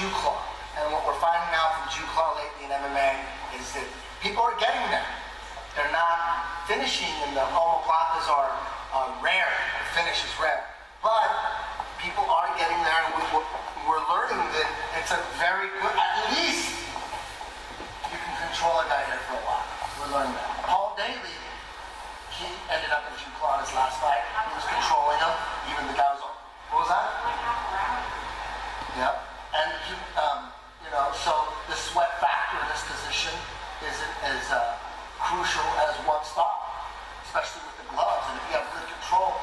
Jew claw. And what we're finding out from Jew claw lately in MMA is that people are getting there. They're not finishing, and the omoplatas are rare. The finish is rare. But people are getting there, and we're learning that it's a very good, at least you can control a guy here for a while. We're learning that. Paul Daley, he ended up in Jew claw in his last fight. He was controlling him. Even the guy was, what was that? Yep. And he, so the sweat factor in this position isn't as crucial as one thought, especially with the gloves. And if you have good control,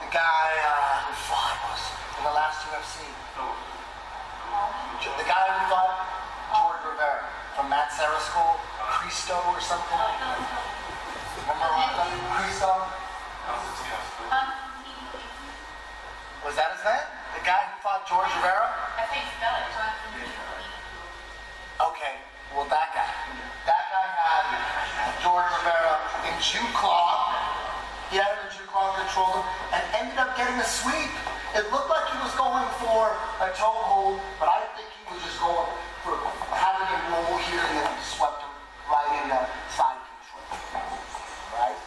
the guy who fought was in the last UFC. The guy who fought George Rivera from Matt Serra School, Cristo or something. Remember Cristo? Was that his name? The guy who fought George Rivera? I think spell it. Okay, well that guy. That guy had George Rivera in Jew claw. He had him in Jew claw, controlled him, and ended up getting a sweep. It looked like he was going for a toe hold, but I think he was just going for having him roll here and then swept him right in the side control. Right?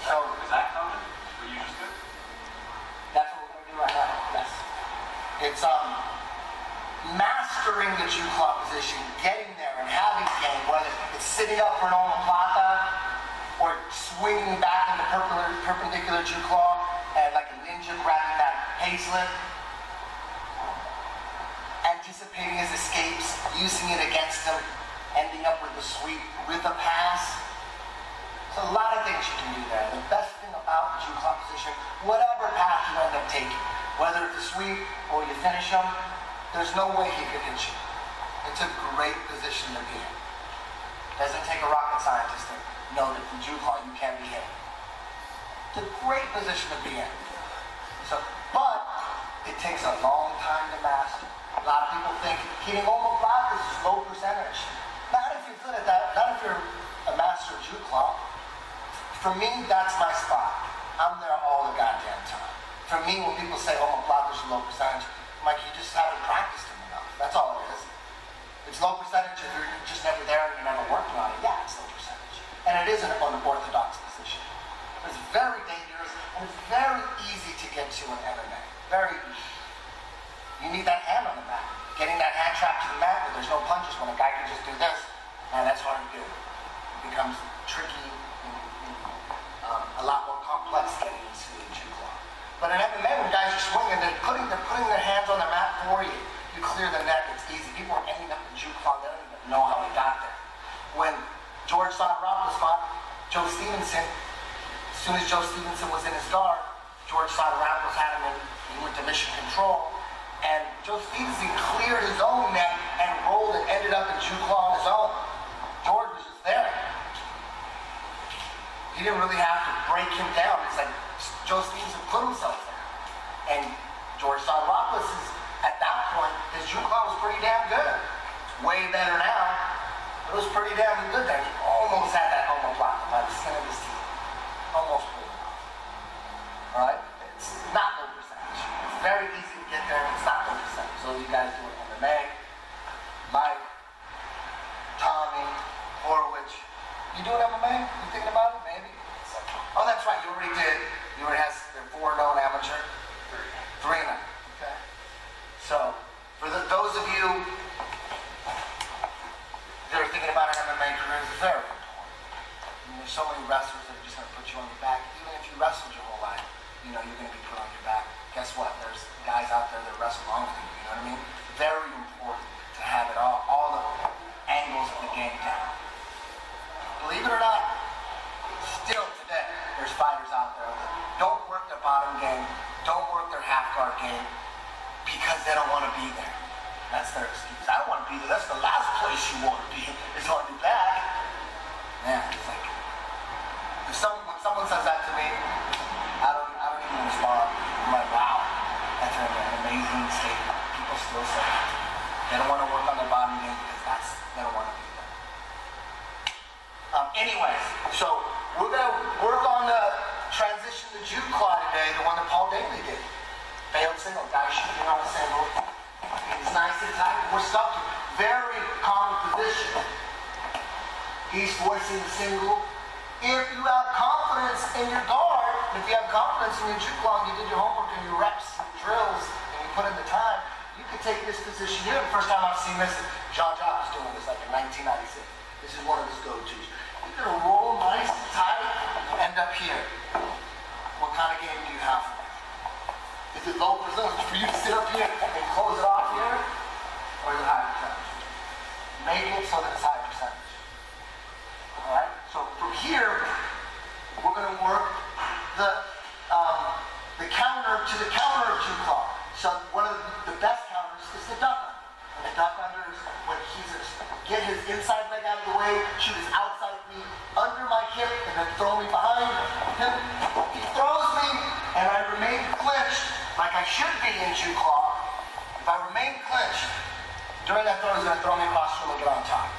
So, is that common? What you just did? That's what we're going to do right now. Yes. It's mastering the Jew claw position, getting there and having game, whether it's sitting up for an omoplata or swinging back in the perpendicular Jew claw and like a ninja grabbing that paisley, anticipating his escapes, using it against him, ending up with a sweep, with a pass. There's a lot of things you can do there. The best thing about the Jew claw position, whatever path you end up taking, whether it's a sweep or you finish him, there's no way he could hit you. It's a great position to be in. Doesn't take a rocket scientist to know that from Jew claw you can be hit. It's a great position to be in. But it takes a long time to master. A lot of people think hitting omoplatas is low percentage. Not if you're good at that. Not if you're a master of Jew claw. For me, that's my spot. I'm there all the goddamn time. For me, when people say omoplatas are low percentage, I'm like, you just haven't practiced them enough. That's all it is. It's low percentage if you're just never there and you're never working on it. Yeah, it's low percentage. And it is an unorthodox position. It's very dangerous and it's very easy to get to in MMA. Very easy. You need that hand on the mat. Getting that hand trapped to the mat where there's no punches when a guy can just do this, man, that's hard to do. It becomes tricky and a lot more complex getting into the Jew claw. But in MMA, when guys are swinging, they're putting their hands on the mat for you. You clear the net, it's easy. People are ending up in Jew claw, they don't even know how they got there. When George Sotiropoulos fought Joe Stevenson, as soon as Joe Stevenson was in his guard, George Sotiropoulos had him he went to mission control, and Joe Stevenson cleared his own net and rolled and ended up in Jew claw on his own. George was just there. He didn't really have to break him down. It's like Joe Stevenson put himself there. And George Sotiropoulos is, at that point, his Jew claw was pretty damn good. It's way better now, but it was pretty damn good there. He almost had that omoplata by the skin of his teeth. Almost pulled it off. Alright? It's not low percentage. It's very easy to get there, and it's not low percentage. So you guys do it MMA, Mike, Tommy, Horowitz. You doing MMA? You thinking about it? Maybe? Oh, that's right. You already did. You already have the 4 known amateur. 3 now. Okay. So, for those of you that are thinking about an MMA career, it's very important. I mean, there's so many wrestlers that are just going to put you on your back. Even if you wrestled your whole life, you're going to be put on your back. Guess what? There's guys out there that wrestle longer than you. You know what I mean? Very important to have it all the angles of the game down. Believe it or not, still today, there's fighters out there that don't work their bottom game, don't work their half guard game, because they don't want to be there. That's their excuse. I don't want to be there. That's the last place you want to be, is on your back. Man, it's like, when someone says that to me, I don't even respond. I'm like, wow, that's an amazing statement. People still say that. They don't want to work on their bottom game because they don't want to be there. Anyways, so we're going to work on the transition to Jew claw today, the one that Paul Daley did. Failed single. Guy should be on a single. He's nice and tight. We're stuck to very common position. He's forcing the single. If you have confidence in your guard, if you have confidence in your juke long, you did your homework and your reps and drills, and you put in the time, you can take this position here. The first time I've seen this, John was doing this like in 1996. This is one of his go-tos. You're gonna roll nice and tight, you end up here. What kind of game do you have for that? Is it low percentage for you to sit up here and close it off here? Or is it high percentage? Make it so that it's high percentage. Alright? So from here, we're going to work the counter to the counter of juke claw. So one of the best counters is the duck under. And the duck under is when he's going to get his inside leg out of the way, shoot his outside knee under my hip, and then throw me behind him. He throws me, and I remain clinched like I should be in juke claw. If I remain clinched, during that throw, he's going to throw me across the room and get on top.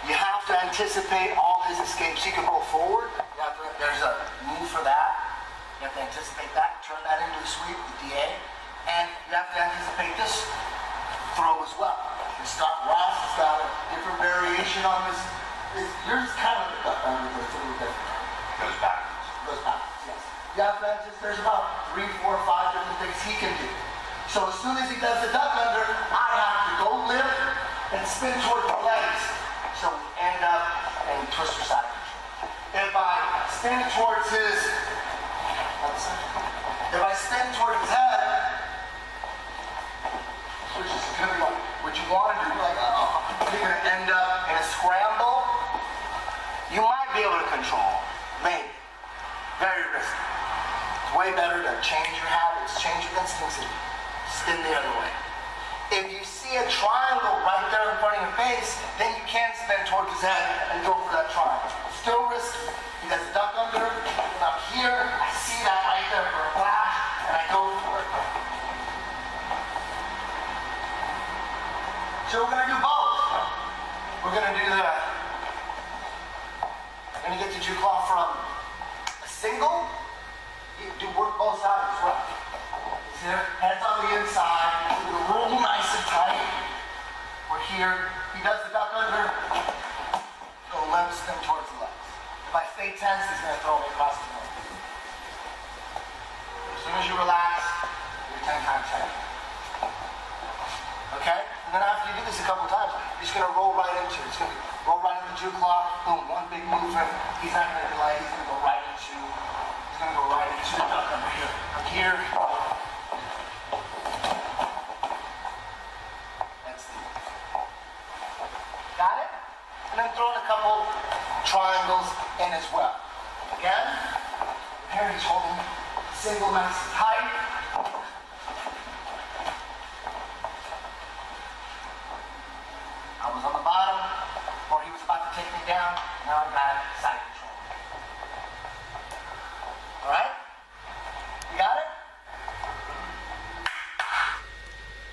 You have to anticipate all his escapes. He can roll forward. There's a move for that. You have to anticipate that, turn that into a sweep, the DA. And you have to anticipate this throw as well. Ross has got a different variation on this. Yours is kind of a duck under, but it's a little different. Goes backwards. Goes backwards, yes. You have to anticipate, there's about 3, 4, 5 different things he can do. So as soon as he does the duck under, I have to go lift and spin toward the legs. So we end up in twister side control. If I spin towards his head, which is going to be what you want to do, like, you're going to end up in a scramble. You might be able to control, maybe. Very risky. It's way better to change your habits, change your instincts, and spin the other way. If you see a triangle right there in front of your face, then you can spin towards his head and go for that triangle. Still risky. He does a duck under, and I'm here, I see that right there for a flash, and I go for it. So we're going to do both. We're going to do we're going to get the juke claw from a single. You do work both sides as well. See there? Head's on the inside. We're going to roll nice and tight. We're here. He does the duck under. Go limb spin towards the legs. If I stay tense, he's going to throw me across the room. As soon as you relax, you're 10 times tight. Okay? And then after you do this a couple times, you're just going to roll right into it. It's going to roll right into the juke claw. Boom, one big movement. He's not going to delay. He's going to go right into the duck under here. I'm here. Got it? And then throw in a couple triangles in as well. Again, here he's holding single nice and tight. I was on the bottom, or he was about to take me down. Now I'm at side